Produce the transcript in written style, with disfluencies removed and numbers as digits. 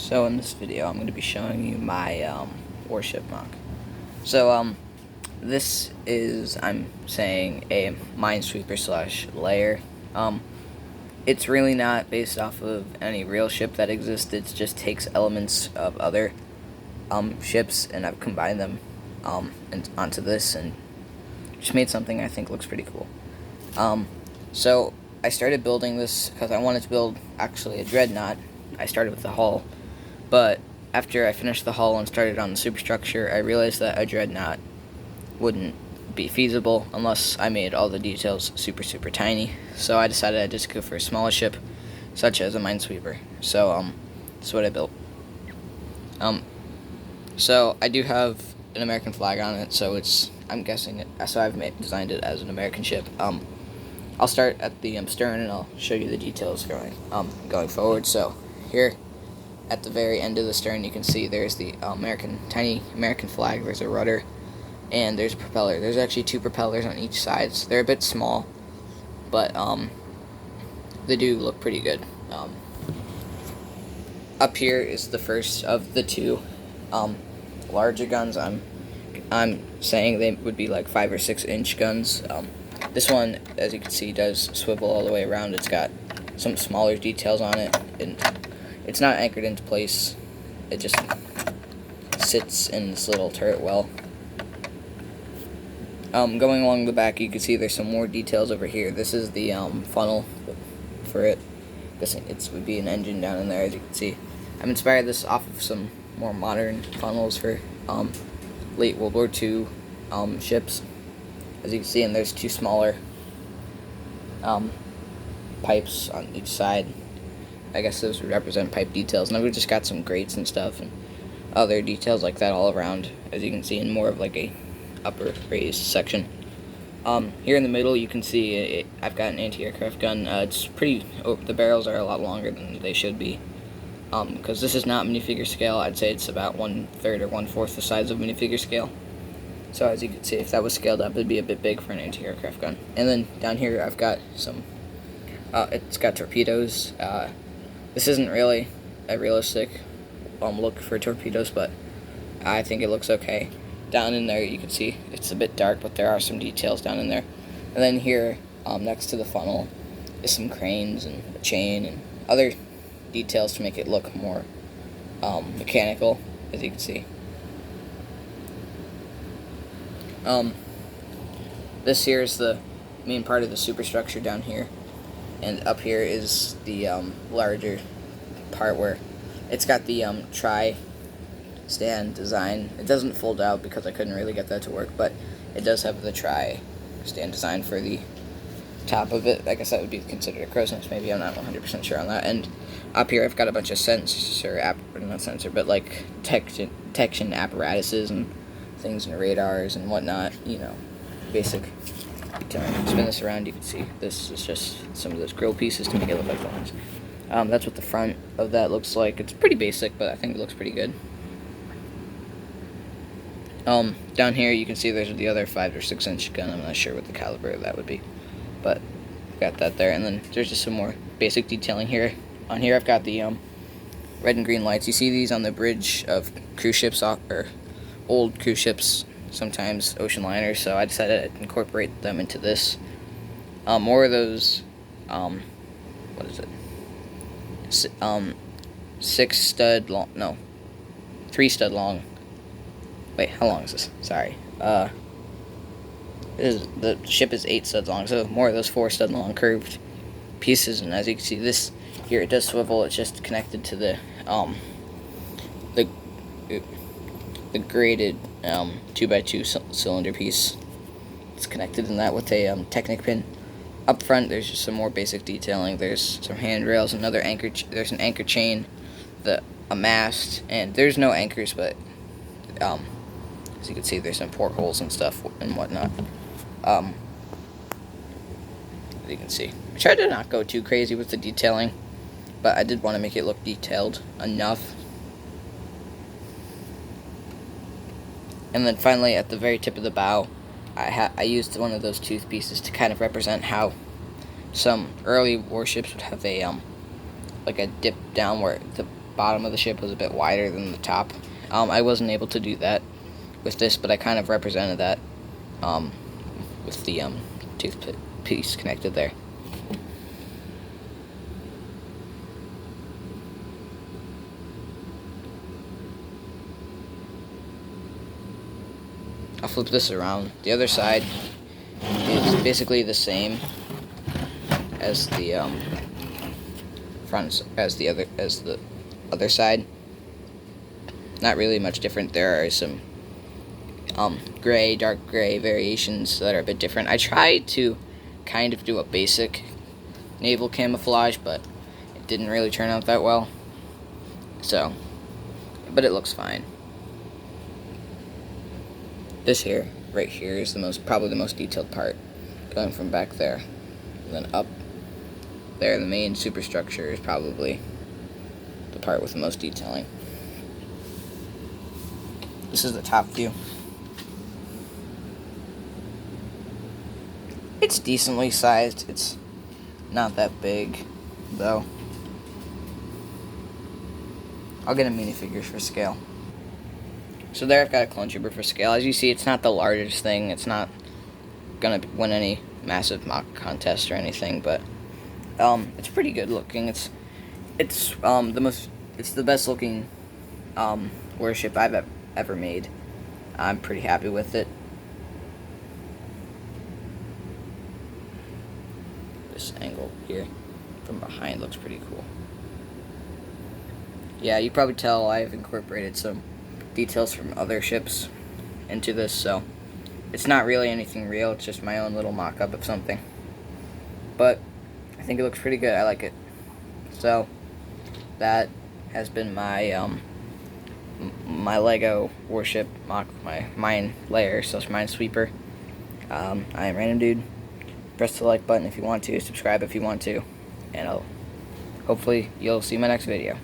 So in this video, I'm going to be showing you my warship mock. So this is, I'm saying, a minesweeper slash layer. It's really not based off of any real ship that exists. It just takes elements of other ships, and I've combined them onto this and just made something I think looks pretty cool. So I started building this because I wanted to build actually a dreadnought. I started with the hull, but after I finished the hull and started on the superstructure, I realized that a dreadnought wouldn't be feasible unless I made all the details super tiny. So I decided I'd just go for a smaller ship, such as a minesweeper. So that's what I built. So I do have an American flag on it, so I'm guessing it. So I've designed it as an American ship. I'll start at the stern, and I'll show you the details going forward. So here, at the very end of the stern, you can see there's the tiny American flag. There's a rudder, and there's a propeller. There's actually two propellers on each side. So they're a bit small, but they do look pretty good. Up here is the first of the two larger guns. I'm saying they would be like 5 or 6 inch guns. This one, as you can see, does swivel all the way around. It's got some smaller details on it, and it's not anchored into place. It just sits in this little turret well. Going along the back, you can see there's some more details over here. This is the funnel for it. This would be an engine down in there, as you can see. I've inspired this off of some more modern funnels for late World War II ships, as you can see, and there's two smaller pipes on each side. I guess those would represent pipe details, and then we've just got some grates and stuff and other details like that all around, as you can see, in more of like a upper raised section. Here in the middle, you can see I've got an anti-aircraft gun. It's pretty. The barrels are a lot longer than they should be, because this is not minifigure scale. I'd say it's about 1/3 or 1/4 the size of minifigure scale. So as you can see, if that was scaled up, it'd be a bit big for an anti-aircraft gun. And then down here, I've got some. It's got torpedoes. This isn't really a realistic look for torpedoes, but I think it looks okay. Down in there, you can see it's a bit dark, but there are some details down in there. And then here, next to the funnel, is some cranes and a chain and other details to make it look more mechanical, as you can see. This here is the main part of the superstructure down here, and up here is the larger part where it's got the tri-stand design. It doesn't fold out because I couldn't really get that to work, but it does have the tri-stand design for the top of it. I guess that would be considered a crow's nest, maybe. I'm not 100% sure on that. And up here, I've got a bunch of like detection apparatuses and things and radars and whatnot, basic detailing. Spin this around, you can see this is just some of those grill pieces to make it look like phones. That's what the front of that looks like. It's pretty basic, but I think it looks pretty good. Down here you can see there's the other 5 or 6 inch gun. I'm not sure what the caliber of that would be, but got that there. And then there's just some more basic detailing here. On here I've got the red and green lights. You see these on the bridge of cruise ships, or old cruise ships, sometimes ocean liners, so I decided to incorporate them into this. More of those, what is it? 6 stud long, no, 3 stud long. Wait, how long is this? Sorry. The ship is 8 studs long, so more of those 4 stud long curved pieces. And as you can see, this here, it does swivel. It's just connected to the graded 2x2 cylinder piece. It's connected in that with a Technic pin. Up front, there's just some more basic detailing. There's some handrails, another anchor. There's an anchor chain, a mast, and there's no anchors, but as you can see, there's some portholes and stuff and whatnot. As you can see, I tried to not go too crazy with the detailing, but I did want to make it look detailed enough. And then finally, at the very tip of the bow, I used one of those tooth pieces to kind of represent how some early warships would have a like a dip down where bottom of the ship was a bit wider than the top. I wasn't able to do that with this, but I kind of represented that with the tooth piece connected there. I'll flip this around. The other side is basically the same as the the other side. Not really much different. There are some gray, dark gray variations that are a bit different. I tried to kind of do a basic naval camouflage, but it didn't really turn out that well. So, but it looks fine. This here, right here, is probably the most detailed part, going from back there, and then up there. The main superstructure is probably the part with the most detailing. This is the top view. It's decently sized. It's not that big, though. I'll get a minifigures for scale. So there I've got a clone trooper for scale. As you see, it's not the largest thing. It's not gonna win any massive mock contest or anything, but it's pretty good looking. It's the best looking warship I've ever made. I'm pretty happy with it. This angle here from behind looks pretty cool. Yeah, you probably tell I've incorporated some details from other ships into this, so it's not really anything real. It's just my own little mock-up of something, but I think it looks pretty good. I like it. So that has been my my Lego warship mock, my mine layer / minesweeper. I am Random Dude. Press the like button if you want to, subscribe if you want to, and hopefully you'll see my next video.